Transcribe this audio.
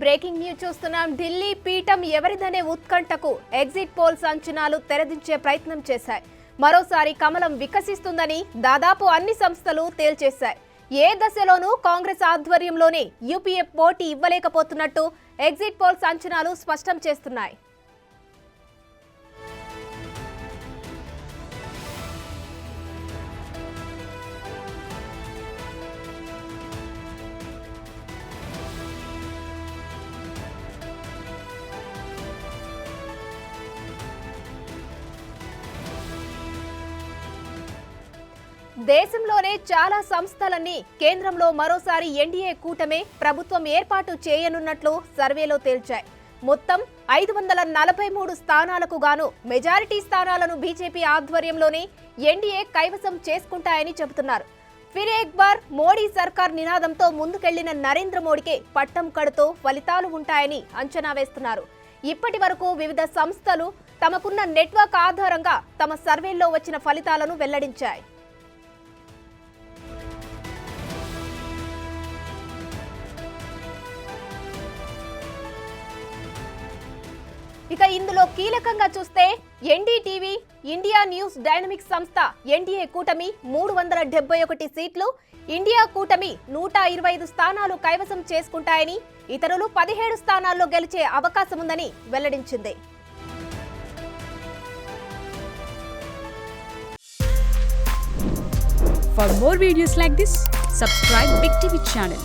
Breaking news చూస్తున్నాం. ఢిల్లీ పీఠం ఎవరిదనే ఉత్కంఠకు exit polls అంచనాలు తెరదించే ప్రయత్నం చేశాయి. మరోసారి కమలం వికసిస్తుందని దాదాపు అన్ని సంస్థలు తేల్చేశాయి. ఏ దశలోనూ కాంగ్రెస్ ఆధ్వర్యంలోనే యూపీఏ పోటీ ఇవ్వలేకపోతున్నట్టు ఎగ్జిట్ పోల్స్ అంచనాలు స్పష్టం చేస్తున్నాయి. దేశంలోనే చాలా సంస్థలన్నీ కేంద్రంలో మరోసారి ఎన్డీఏ కూటమే ప్రభుత్వం ఏర్పాటు చేయనున్నట్లు సర్వేలో తేల్చాయి. మొత్తం 543 స్థానాలకు గాను మెజారిటీ స్థానాలను బీజేపీ ఆధ్వర్యంలోనే ఎన్డీఏ కైవసం చేసుకుంటాయని చెబుతున్నారు. ఫిర్ ఏక్ బార్ మోడీ సర్కార్ నినాదంతో ముందుకెళ్లిన నరేంద్ర మోడీకే పట్టం కడుతూ ఫలితాలు ఉంటాయని అంచనా వేస్తున్నారు. ఇప్పటి వరకు వివిధ సంస్థలు తమకున్న నెట్వర్క్ ఆధారంగా తమ సర్వేల్లో వచ్చిన ఫలితాలను వెల్లడించాయి. ఇక ఇందులో కీలకంగా చూస్తే ఎన్డీటీవీ, ఇండియా న్యూస్ డైనమిక్స్ సంస్థ ఎన్డీఏ కూటమి 371 సీట్లు, ఇండియా కూటమి 125 స్థానాలు కైవసం చేసుకుంటాయని, ఇతరులు 17 స్థానాల్లో గెలిచే అవకాశం ఉందని వెల్లడించింది. For more videos like this, subscribe Big TV channel.